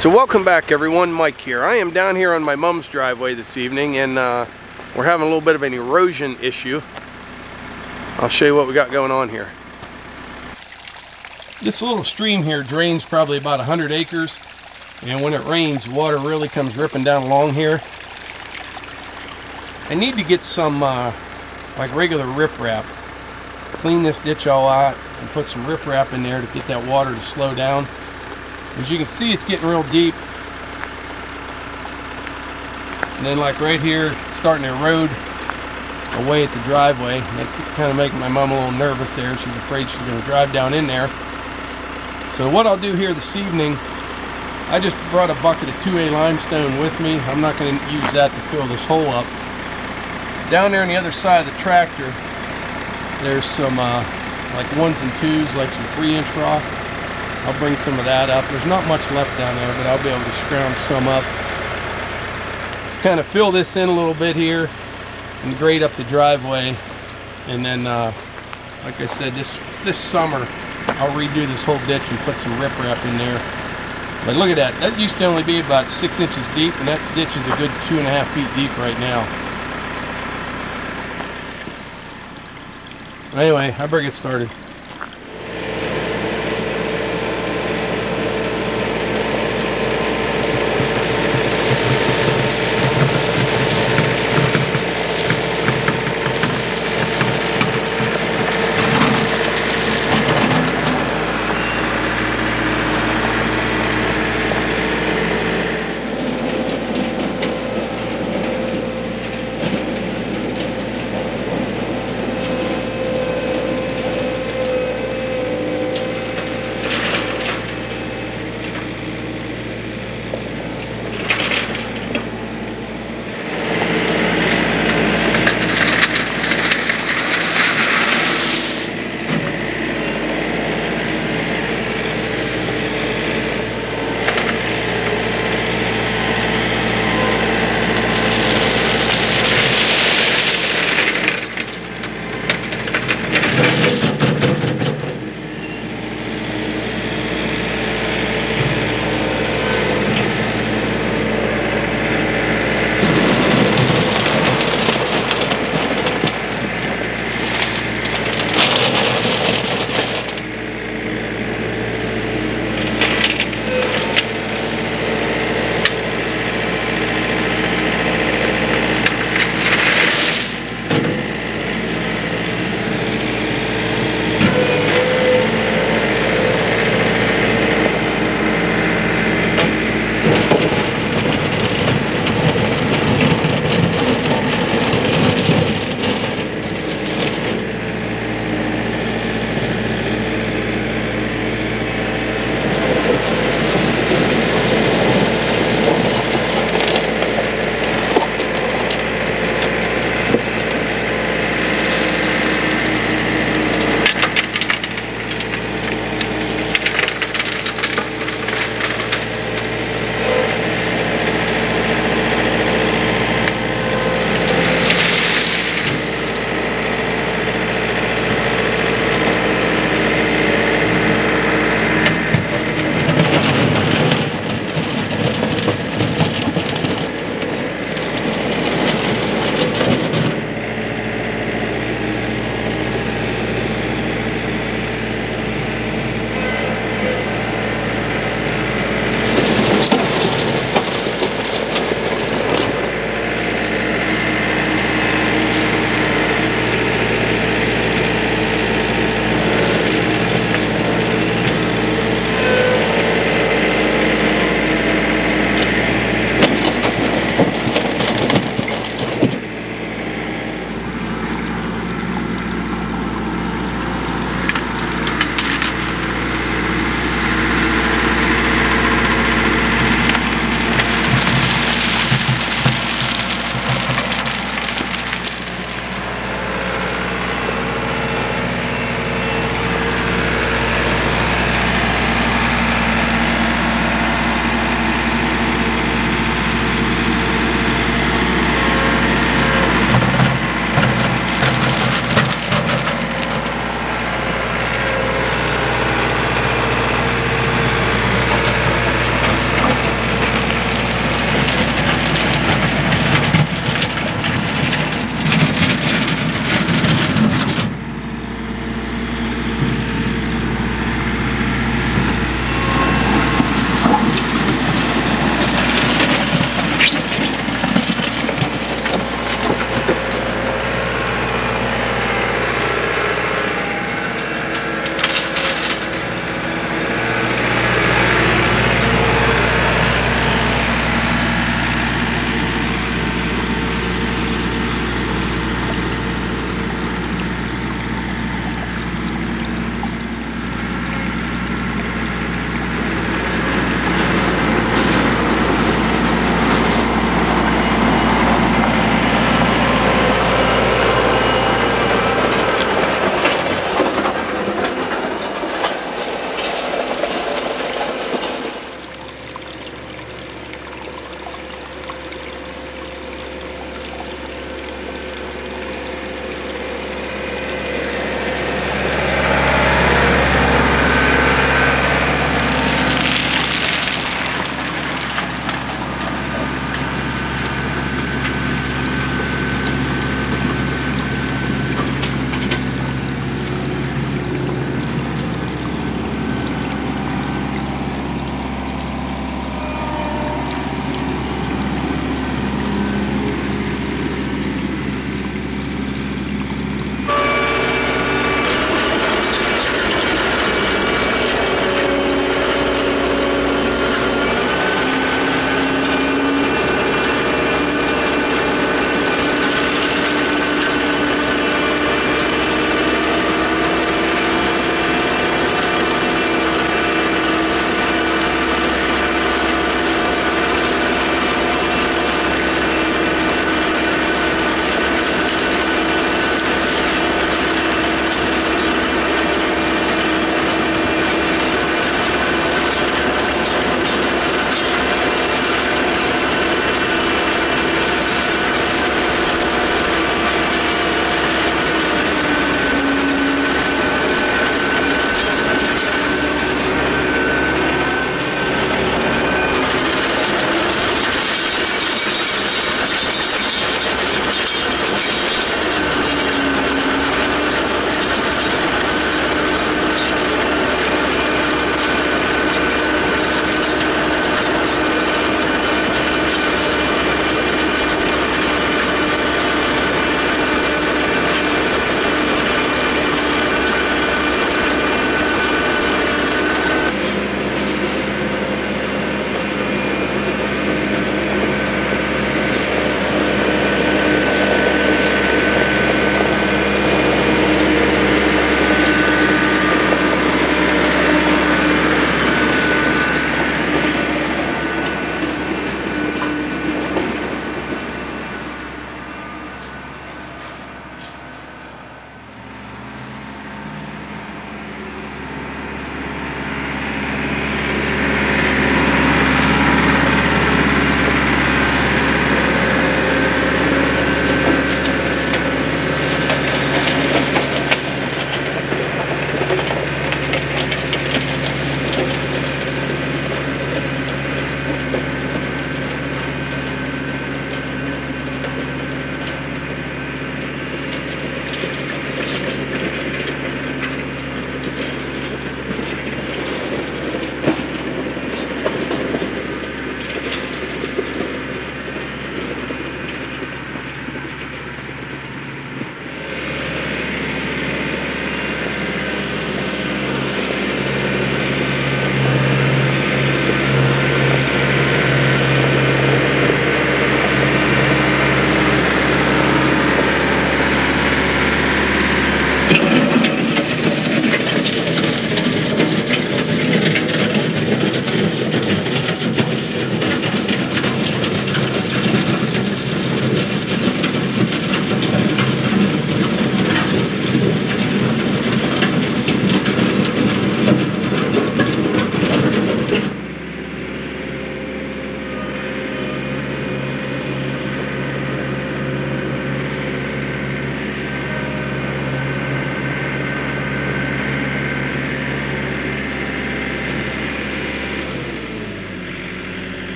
So welcome back everyone, Mike here. I am down here on my mom's driveway this evening and we're having a little bit of an erosion issue. I'll show you what we got going on here. This little stream here drains probably about 100 acres, and when it rains, water really comes ripping down along here. I need to get some like regular riprap. Clean this ditch all out and put some riprap in there to get that water to slow down. As you can see, it's getting real deep. And then like right here, it's starting to erode away at the driveway. That's kind of making my mom a little nervous there. She's afraid she's going to drive down in there. So what I'll do here this evening, I just brought a bucket of 2A limestone with me. I'm not going to use that to fill this hole up. Down there on the other side of the tractor, there's some like 1s and 2s, like some 3-inch rock. I'll bring some of that up. There's not much left down there, but I'll be able to scrounge some up. Just kind of fill this in a little bit here and grade up the driveway. And then, like I said, this summer, I'll redo this whole ditch and put some riprap in there. But look at that. That used to only be about 6 inches deep, and that ditch is a good 2.5 feet deep right now. Anyway, I better get started.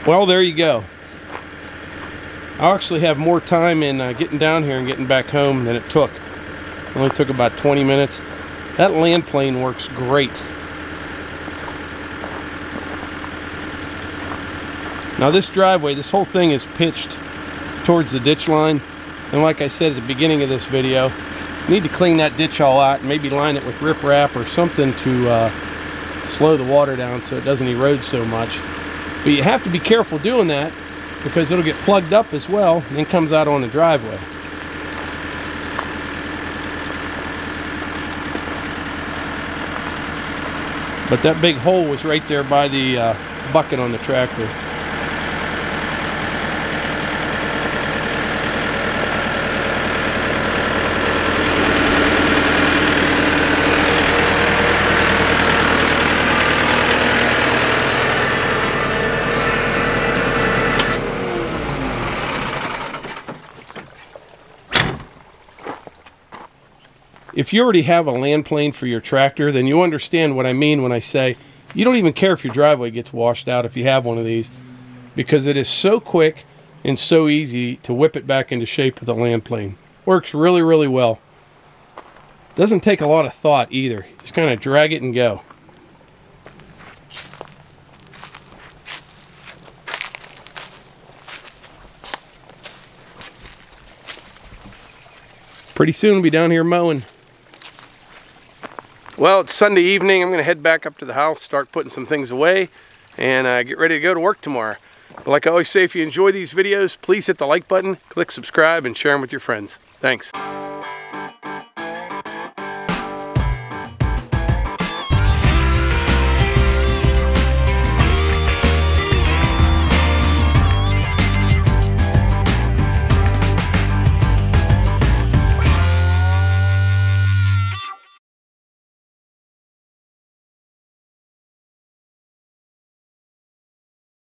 Well, there you go. I'll actually have more time in getting down here and getting back home than it took. It only took about 20 minutes. That land plane works great. Now this driveway, this whole thing is pitched towards the ditch line. And like I said at the beginning of this video, you need to clean that ditch all out and maybe line it with riprap or something to slow the water down so it doesn't erode so much. But you have to be careful doing that, because it'll get plugged up as well and then comes out on the driveway. But that big hole was right there by the bucket on the tractor. If you already have a land plane for your tractor, then you understand what I mean when I say you don't even care if your driveway gets washed out if you have one of these, because it is so quick and so easy to whip it back into shape with a land plane. Works really, really well. Doesn't take a lot of thought either. Just kind of drag it and go. Pretty soon we'll be down here mowing. Well, it's Sunday evening. I'm going to head back up to the house, start putting some things away, and get ready to go to work tomorrow. But like I always say, if you enjoy these videos, please hit the like button, click subscribe, and share them with your friends. Thanks.